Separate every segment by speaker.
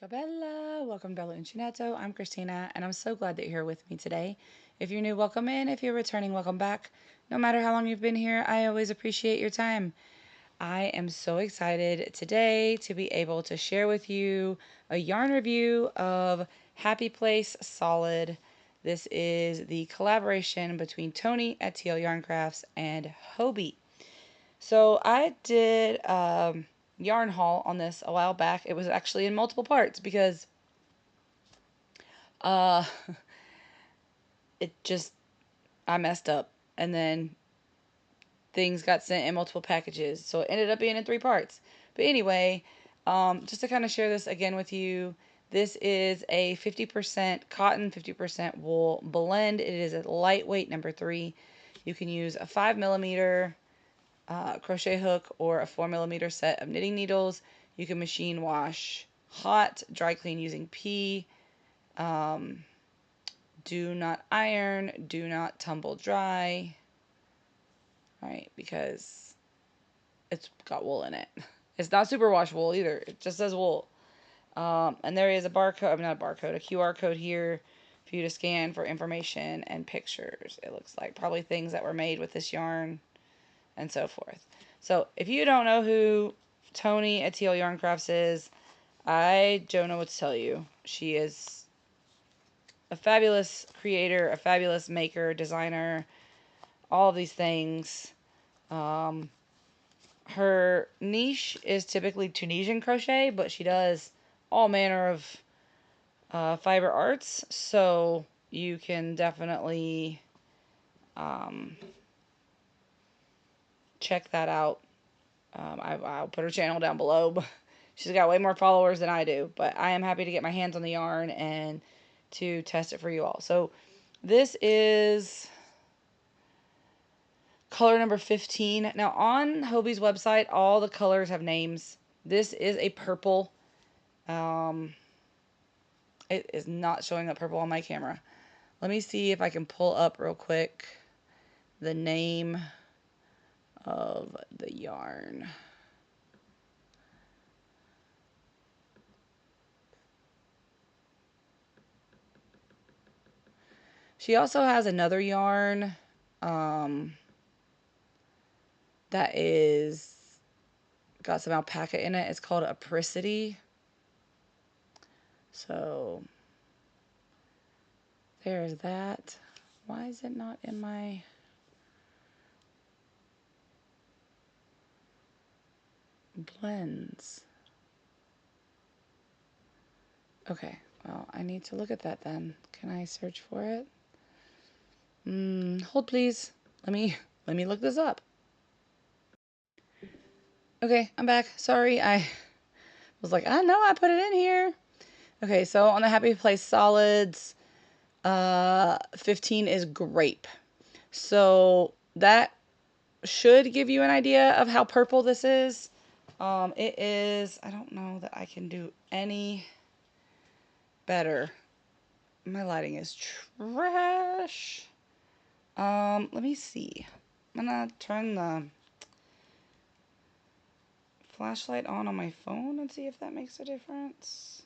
Speaker 1: Ciao Bella, welcome to Bella Uncinetto. I'm Christina, and I'm so glad that you're here with me today. If you're new, welcome in. If you're returning, welcome back. No matter how long you've been here, I always appreciate your time. I am so excited today to be able to share with you a yarn review of Happy Place Solid. This is the collaboration between Tony at TL Yarn Crafts and Hobie. So I did yarn haul on this a while back. It was actually in multiple parts because uh I messed up, and then things got sent in multiple packages, so it ended up being in 3 parts. But anyway, just to kind of share this again with you, this is a 50% cotton, 50% wool blend. It is a lightweight #3. You can use a 5mm crochet hook or a 4mm set of knitting needles. You can machine wash hot, dry clean using pea. Do not iron, do not tumble dry, right? Because it's got wool in it. It's not superwash wool either. It just says wool. And there is a barcode, not a barcode, a QR code here for you to scan for information and pictures. It looks like probably things that were made with this yarn and so forth. So if you don't know who Tony at TL Yarn Crafts is, I don't know what to tell you. She is a fabulous creator, a fabulous maker, designer, all of these things. Her niche is typically Tunisian crochet, but she does all manner of fiber arts, so you can definitely check that out. I'll put her channel down below. She's got way more followers than I do, but I am happy to get my hands on the yarn and to test it for you all. So this is color number 15. Now on Hobie's website, all the colors have names. This is a purple. It is not showing up purple on my camera. Let me see if I can pull up real quick the name of the yarn. She also has another yarn that is got some alpaca in it. It's called Apricity. So there's that. Why is it not in my blends? Okay, well, I need to look at that then. Can I search for it? Hold please. Let me look this up. Okay, I'm back. Sorry, I was like, I know I put it in here. Okay, so on the Happy Place Solids, 15 is grape. So that should give you an idea of how purple this is. It is, I don't know that I can do any better. My lighting is trash. Let me see. I'm gonna turn the flashlight on my phone and see if that makes a difference.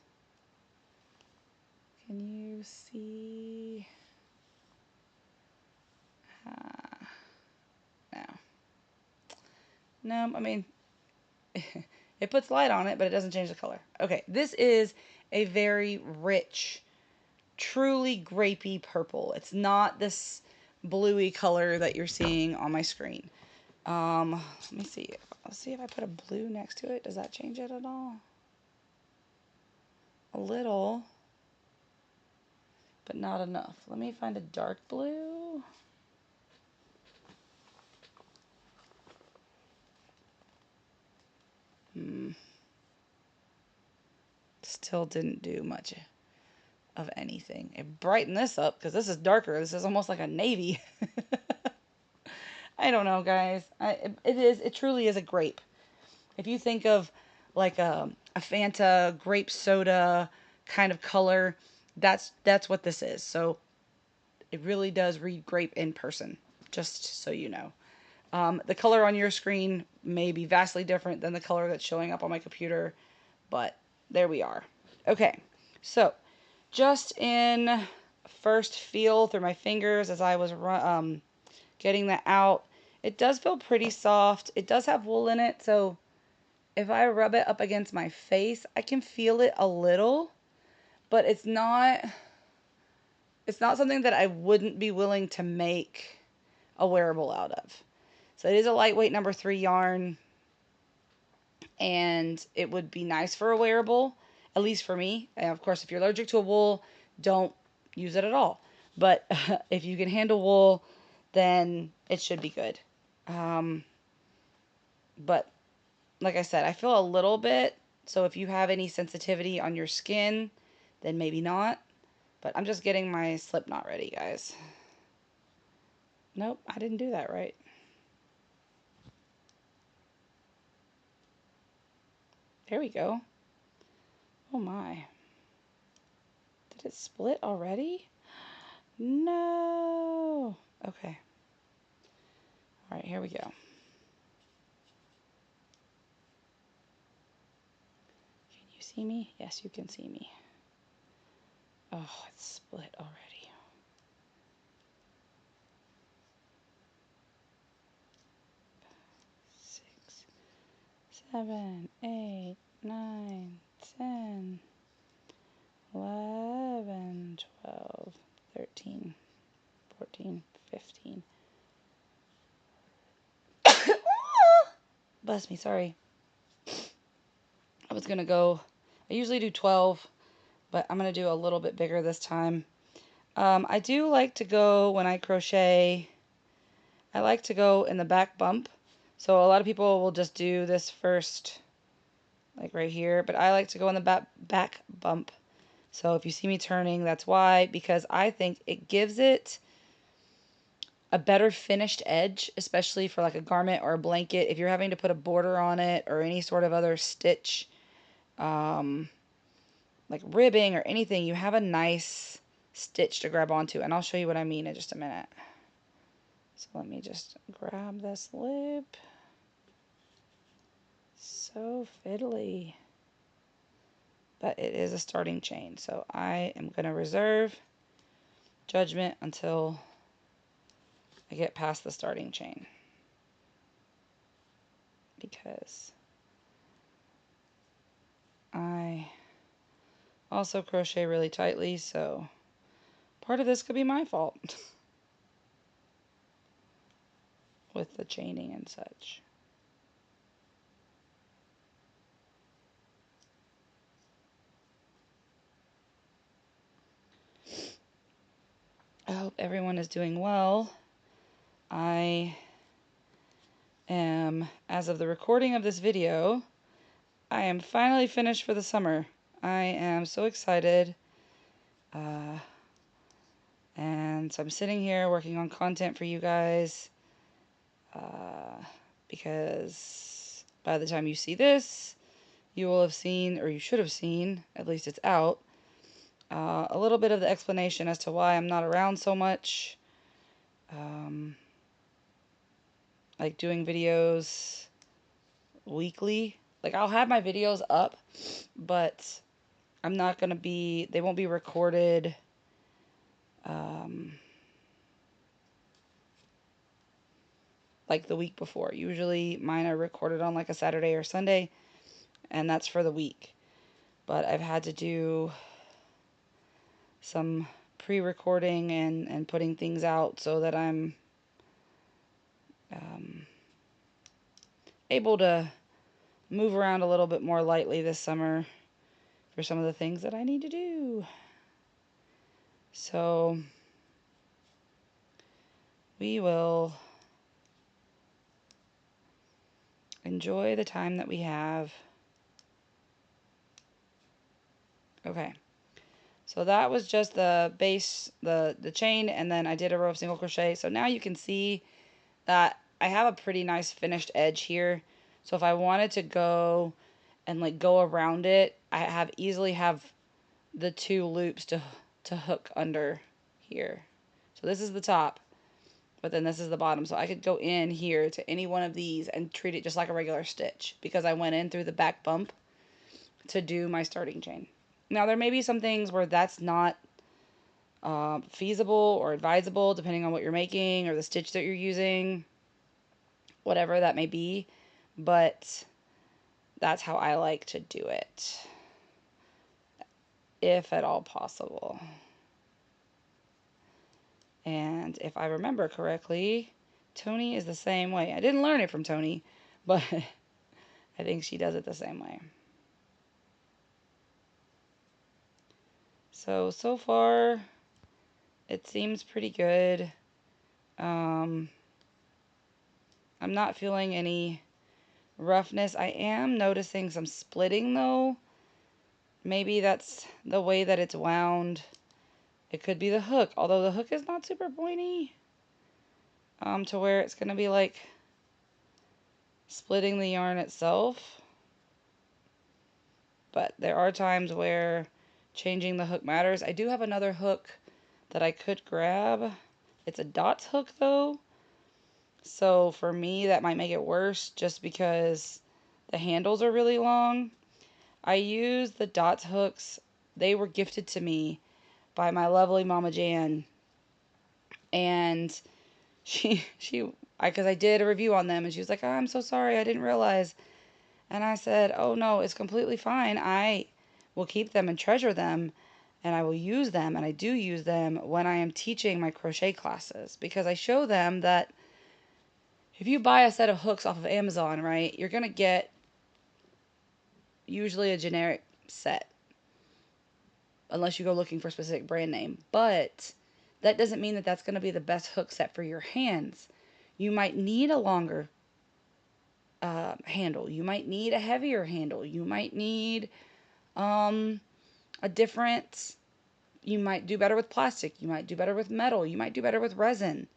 Speaker 1: Can you see? No. No, I mean, it puts light on it, but it doesn't change the color. Okay, this is a very rich, truly grapey purple. It's not this bluey color that you're seeing on my screen. Let me see. Let's see if I put a blue next to it. Does that change it at all? A little, but not enough. Let me find a dark blue. Still didn't do much of anything. It brightened this up because this is darker. This is almost like a navy. I don't know, guys. It truly is a grape. If you think of like a Fanta grape soda kind of color, that's what this is. So it really does read grape in person, just so you know. The color on your screen may be vastly different than the color that's showing up on my computer, but there we are. Okay, so just in first feel through my fingers as I was getting that out, it does feel pretty soft. It does have wool in it, so if I rub it up against my face, I can feel it a little, but it's not something that I wouldn't be willing to make a wearable out of. So it is a lightweight number 3 yarn, and it would be nice for a wearable, at least for me. And of course, if you're allergic to a wool, don't use it at all. But if you can handle wool, then it should be good. But like I said, I feel a little bit. So if you have any sensitivity on your skin, then maybe not. But I'm just getting my slip knot ready, guys. Nope, I didn't do that right. There we go. Oh my. Did it split already? No. Okay. All right, here we go. Can you see me? Yes, you can see me. Oh, it's split already. 6, 7, 8, 9, 10, 11, 12, 13, 14, 15. Bless me, sorry. I was going to go, I usually do 12, but I'm going to do a little bit bigger this time. I do like to go, when I crochet, I like to go in the back bump. So a lot of people will just do this first, like right here, but I like to go in the back bump. So if you see me turning, that's why, because I think it gives it a better finished edge, especially for like a garment or a blanket. If you're having to put a border on it or any sort of other stitch, like ribbing or anything, you have a nice stitch to grab onto. And I'll show you what I mean in just a minute. So let me just grab this loop. So fiddly. But it is a starting chain, so I am going to reserve judgment until I get past the starting chain, because I also crochet really tightly, so part of this could be my fault with the chaining and such. I hope everyone is doing well. I am, as of the recording of this video, I am finally finished for the summer. I am so excited. And so I'm sitting here working on content for you guys, because by the time you see this, you will have seen, or you should have seen, at least it's out, a little bit of the explanation as to why I'm not around so much. Like doing videos weekly. Like I'll have my videos up, but I'm not going to be, they won't be recorded like the week before. Usually mine are recorded on like a Saturday or Sunday, and that's for the week. But I've had to do some pre-recording and putting things out so that I'm able to move around a little bit more lightly this summer for some of the things that I need to do. So we will enjoy the time that we have. Okay, so that was just the base, the chain, and then I did a row of single crochet. So now you can see that I have a pretty nice finished edge here. So if I wanted to go and like go around it, I easily have the 2 loops to hook under here. So this is the top, but then this is the bottom. So I could go in here to any one of these and treat it just like a regular stitch, because I went in through the back bump to do my starting chain. Now, there may be some things where that's not feasible or advisable, depending on what you're making or the stitch that you're using, whatever that may be. But that's how I like to do it, if at all possible. And if I remember correctly, Tony is the same way. I didn't learn it from Tony, but I think she does it the same way. So far, it seems pretty good. I'm not feeling any roughness. I am noticing some splitting though. Maybe that's the way that it's wound. It could be the hook, although the hook is not super pointy. To where it's going to be like splitting the yarn itself. But there are times where changing the hook matters. I do have another hook that I could grab. It's a dots hook though. So for me, that might make it worse just because the handles are really long. I use the dots hooks. They were gifted to me by my lovely Mama Jan. And because I did a review on them and she was like, oh, I'm so sorry, I didn't realize. And I said, oh no, it's completely fine. I will keep them and treasure them, and I will use them, and I do use them when I am teaching my crochet classes, because I show them that if you buy a set of hooks off of Amazon, right, you're going to get usually a generic set, unless you go looking for a specific brand name. But that doesn't mean that that's going to be the best hook set for your hands. You might need a longer handle. You might need a heavier handle. You might need a different, you might do better with plastic. You might do better with metal. You might do better with resin.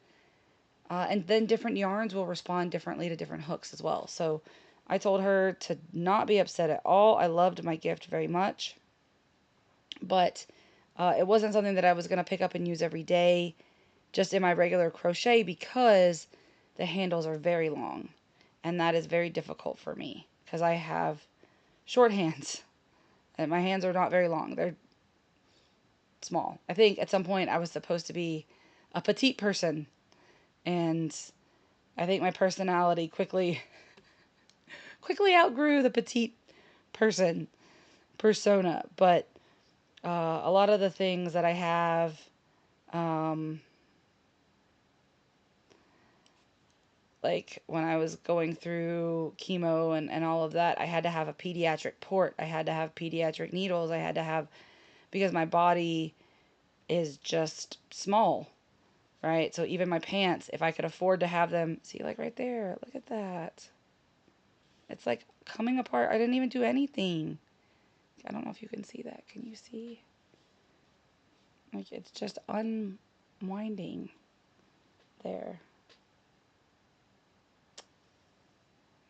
Speaker 1: And then different yarns will respond differently to different hooks as well. So I told her to not be upset at all. I loved my gift very much. But it wasn't something that I was going to pick up and use every day just in my regular crochet, because the handles are very long. And that is very difficult for me because I have short hands. And my hands are not very long. They're small. I think at some point I was supposed to be a petite person. And I think my personality quickly outgrew the petite person persona. But a lot of the things that I have, like when I was going through chemo and all of that, I had to have a pediatric port. I had to have pediatric needles. I had to have, because my body is just small, right? So even my pants, if I could afford to have them, see, like right there, look at that. It's like coming apart. I didn't even do anything. I don't know if you can see that. Can you see? Like it's just unwinding there.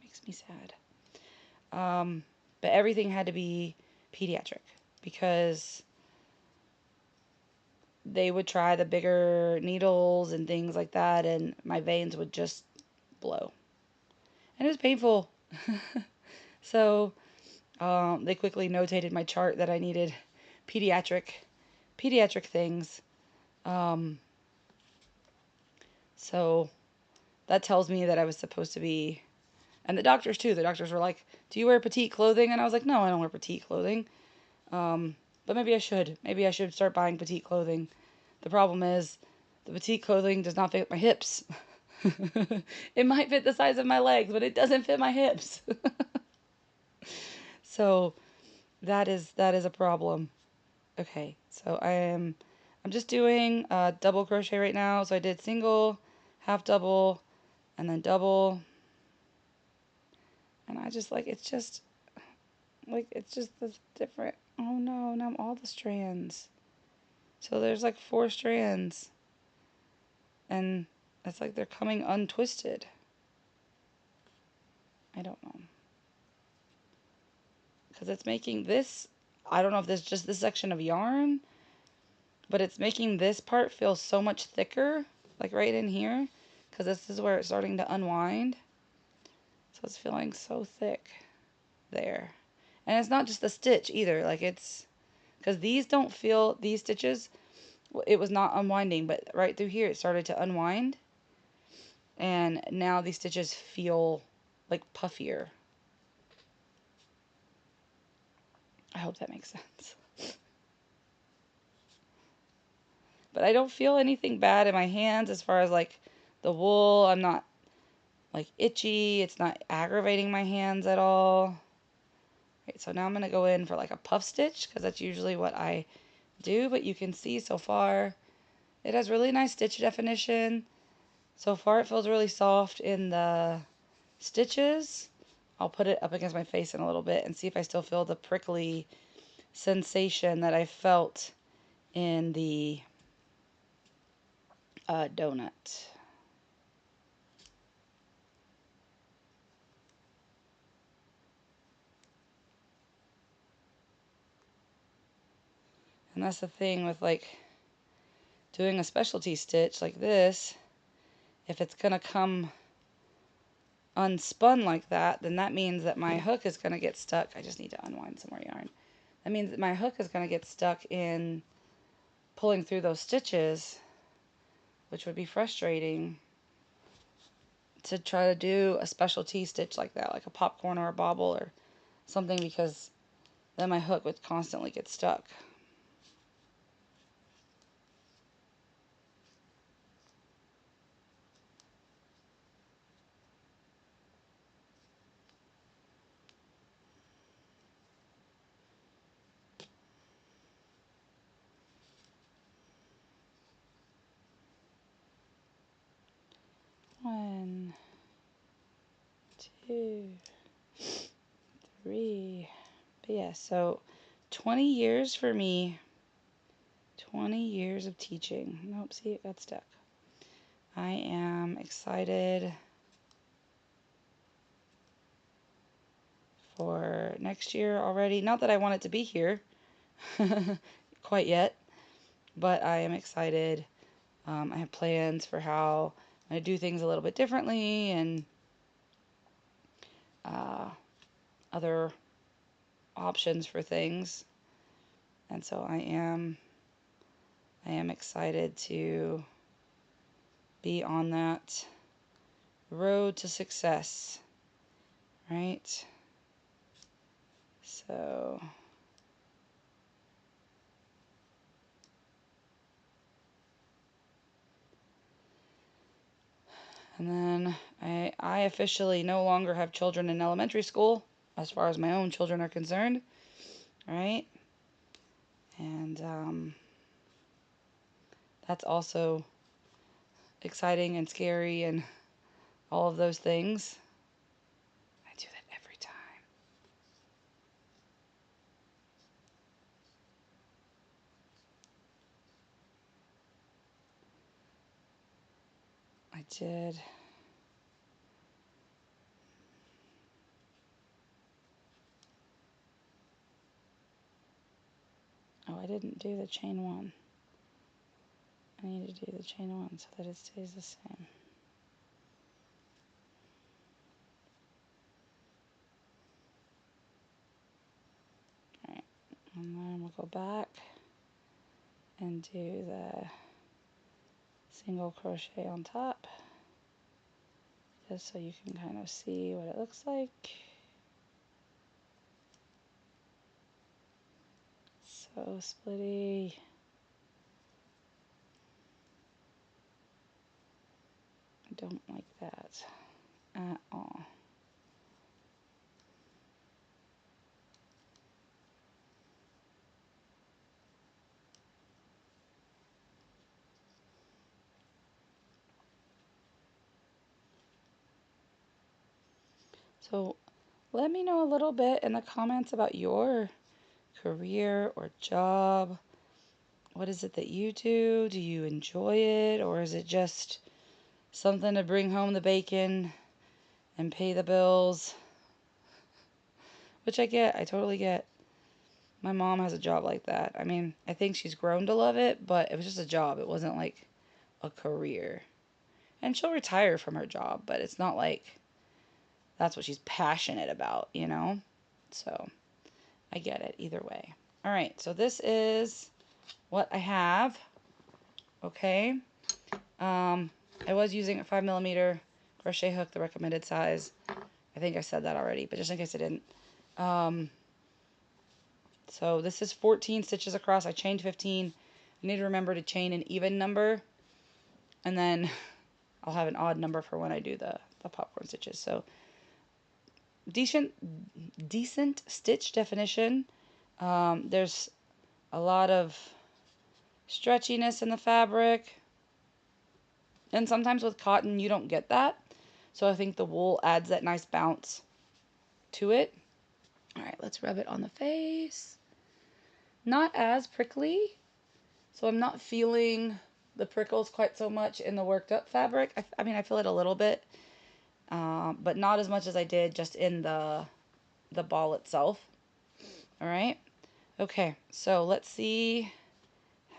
Speaker 1: Makes me sad. But everything had to be pediatric because they would try the bigger needles and things like that, and my veins would just blow. And it was painful. So they quickly notated my chart that I needed pediatric things. So that tells me that I was supposed to be, and the doctors too. The doctors were like, "Do you wear petite clothing?" And I was like, "No, I don't wear petite clothing." But maybe I should. Maybe I should start buying petite clothing. The problem is, the petite clothing does not fit my hips. It might fit the size of my legs, but it doesn't fit my hips. So that is a problem. Okay, so I'm just doing double crochet right now. So I did single, half double, and then double. And I just it's just this different. Oh no, now all the strands. So there's like 4 strands. And it's like they're coming untwisted. I don't know. Because it's making this, I don't know if this is just this section of yarn, but it's making this part feel so much thicker, like right in here, because this is where it's starting to unwind. So it's feeling so thick there. And it's not just the stitch either, like it's because these don't feel, these stitches, it was not unwinding, but right through here it started to unwind, and now these stitches feel like puffier. I hope that makes sense. But I don't feel anything bad in my hands as far as like the wool. I'm not like itchy. It's not aggravating my hands at all. Right, so now I'm going to go in for like a puff stitch because that's usually what I do. But you can see so far it has really nice stitch definition. So far it feels really soft in the stitches. I'll put it up against my face in a little bit and see if I still feel the prickly sensation that I felt in the donut. And that's the thing with like doing a specialty stitch like this. If it's going to come unspun like that, then that means that my hook is going to get stuck. I just need to unwind some more yarn. That means that my hook is going to get stuck in pulling through those stitches, which would be frustrating to try to do a specialty stitch like that, like a popcorn or a bobble or something, because then my hook would constantly get stuck. One, two, three. But yeah, so 20 years for me. 20 years of teaching. Nope, see, it got stuck. I am excited for next year already. Not that I want it to be here quite yet, but I am excited. I have plans for how I do things a little bit differently, and other options for things. And so I am excited to be on that road to success, right? So and then I officially no longer have children in elementary school as far as my own children are concerned, right? And that's also exciting and scary and all of those things. I do that every time. I did. Oh, I didn't do the chain one. I need to do the chain one so that it stays the same. Alright, and then we'll go back and do the single crochet on top, just so you can kind of see what it looks like. So splitty. I don't like that at all. So let me know a little bit in the comments about your career or job. What is it that you do? Do you enjoy it, or is it just something to bring home the bacon and pay the bills? Which I get. I totally get. My mom has a job like that. I mean, I think she's grown to love it, but it was just a job. It wasn't like a career. And she'll retire from her job, but it's not like that's what she's passionate about, you know? So I get it either way. All right, so this is what I have. Okay. I was using a 5mm crochet hook, the recommended size. I think I said that already, but just in case I didn't. So this is 14 stitches across. I chained 15. I need to remember to chain an even number, and then I'll have an odd number for when I do the popcorn stitches. So decent stitch definition. There's a lot of stretchiness in the fabric, and sometimes with cotton you don't get that. So I think the wool adds that nice bounce to it. All right, let's rub it on the face. Not as prickly, so I'm not feeling the prickles quite so much in the worked up fabric. I mean, I feel it a little bit, but not as much as I did just in the ball itself. All right. Okay, so let's see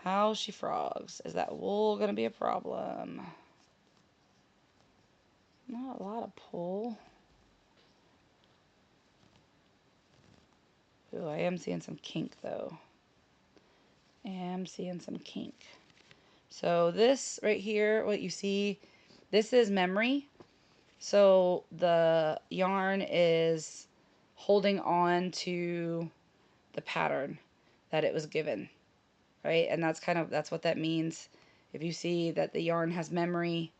Speaker 1: how she frogs. Is that wool going to be a problem? Not a lot of pull. Ooh, I am seeing some kink though. So this right here, what you see, this is memory. So the yarn is holding on to the pattern that it was given, right? And that's what that means. If you see that the yarn has memory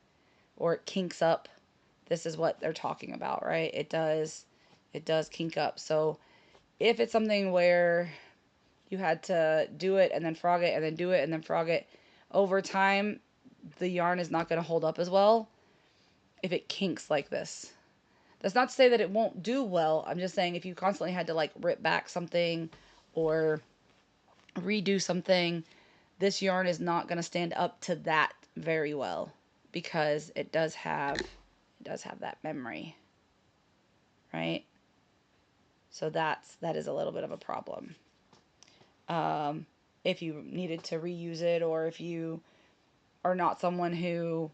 Speaker 1: or it kinks up, this is what they're talking about, right? It does kink up. So if it's something where you had to do it and then frog it and then do it and then frog it, over time the yarn is not going to hold up as well if it kinks like this. That's not to say that it won't do well. I'm just saying if you constantly had to like rip back something or redo something, this yarn is not going to stand up to that very well because it does have that memory, right? So that is a little bit of a problem. If you needed to reuse it, or if you are not someone who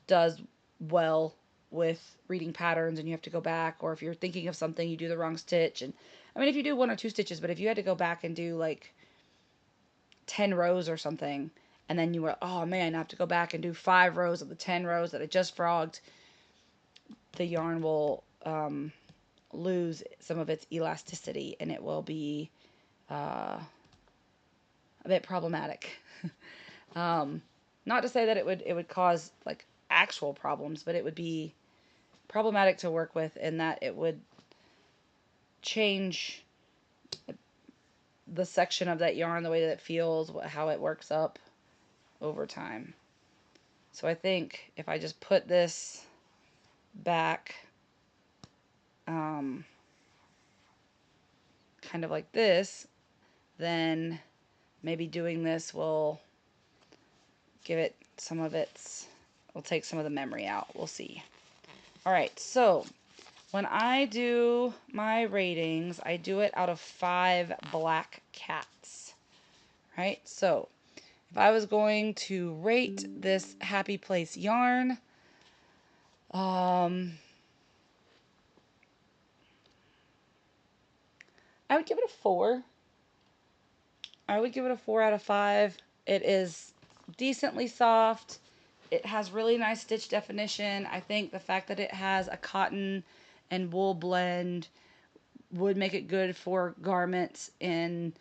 Speaker 1: does well with reading patterns and you have to go back, or if you're thinking of something, you do the wrong stitch. And I mean, if you do 1 or 2 stitches, but if you had to go back and do like 10 rows or something, and then you were, oh man, I have to go back and do 5 rows of the 10 rows that I just frogged, the yarn will lose some of its elasticity and it will be a bit problematic. Not to say that it would cause like actual problems, but it would be problematic to work with in that it would change the section of that yarn, the way that it feels, how it works up over time. So I think if I just put this back kind of like this, then maybe doing this will give it some of its, will take some of the memory out. We'll see. All right, so when I do my ratings, I do it out of 5 black cats, right? So if I was going to rate this Happy Place yarn, I would give it a 4. I would give it a 4 out of 5. It is decently soft. It has really nice stitch definition. I think the fact that it has a cotton and wool blend would make it good for garments in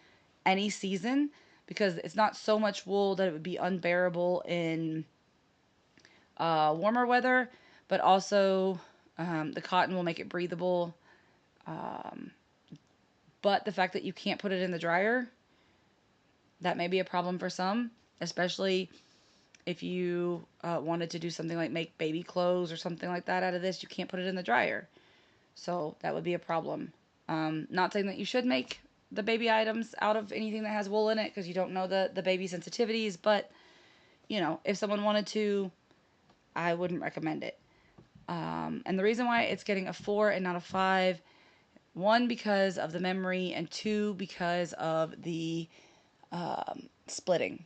Speaker 1: any season, because it's not so much wool that it would be unbearable in warmer weather, but also the cotton will make it breathable. But the fact that you can't put it in the dryer, that may be a problem for some, especially if you wanted to do something like make baby clothes or something like that out of this. You can't put it in the dryer. So that would be a problem. Not saying that you should make the baby items out of anything that has wool in it, because you don't know the baby sensitivities, but you know, if someone wanted to, I wouldn't recommend it. And the reason why it's getting a 4 and not a 5, 1, because of the memory, and 2, because of the splitting.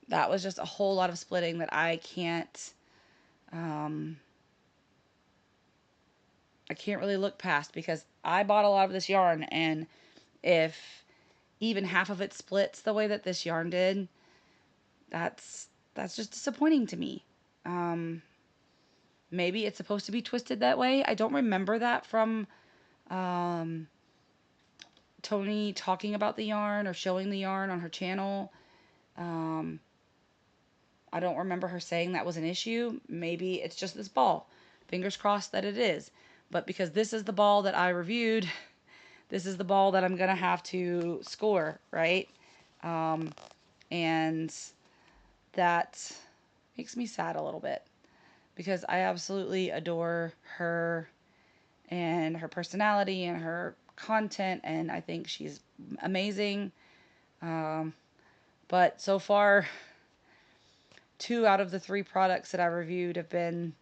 Speaker 1: That was just a whole lot of splitting that I I can't really look past, because I bought a lot of this yarn, and if even half of it splits the way that this yarn did, that's just disappointing to me. Um, Maybe it's supposed to be twisted that way. I don't remember that from um, Tony talking about the yarn or showing the yarn on her channel. Um, I don't remember her saying that was an issue. Maybe it's just this ball. Fingers crossed that it is. But because this is the ball that I reviewed, this is the ball that I'm going to have to score, right? Um, and that makes me sad a little bit, because I absolutely adore her and her personality and her content, and I think she's amazing. Um, but so far, 2 out of the 3 products that I reviewed have been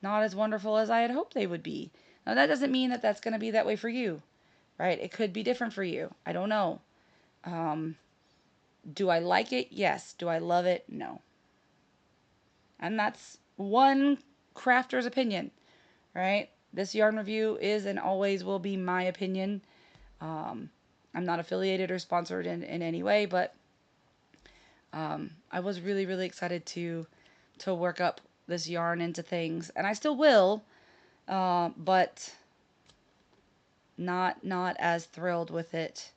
Speaker 1: not as wonderful as I had hoped they would be. Now, that doesn't mean that that's going to be that way for you, right? It could be different for you. I don't know. Um, do I like it? Yes. Do I love it? No. And that's one crafter's opinion, right? This yarn review is and always will be my opinion. Um, I'm not affiliated or sponsored in any way, but I was really, really excited to work up this yarn into things, and I still will, but not as thrilled with it.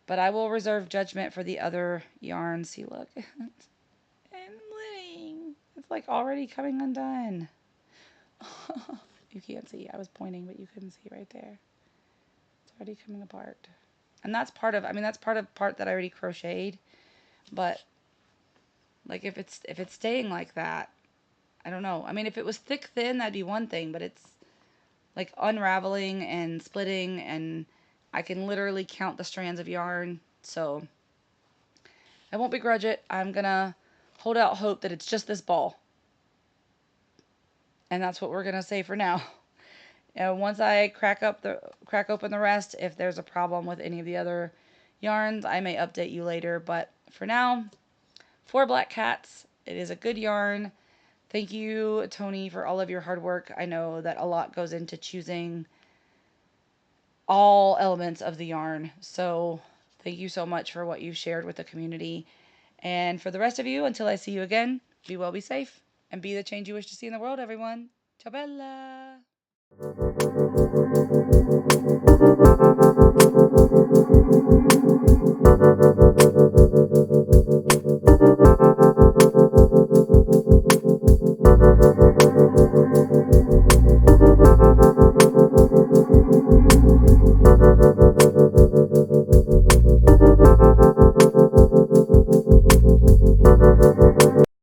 Speaker 1: But I will reserve judgment for the other yarns. See, look, I'm living. It's like already coming undone. You can't see. I was pointing, but you couldn't see right there. It's already coming apart. And that's part of, I mean, that's part that I already crocheted. But like, if it's staying like that, I don't know. I mean, if it was thick thin, that'd be one thing, but it's like unraveling and splitting, and I can literally count the strands of yarn. So I won't begrudge it. I'm gonna hold out hope that it's just this ball. And that's what we're gonna say for now. And once I crack open the rest, if there's a problem with any of the other yarns, I may update you later. But for now, 4 black cats. It is a good yarn. Thank you, Tony, for all of your hard work. I know that a lot goes into choosing all elements of the yarn. So thank you so much for what you've shared with the community. And for the rest of you, until I see you again, be well, be safe, and be the change you wish to see in the world, everyone. Ciao bella!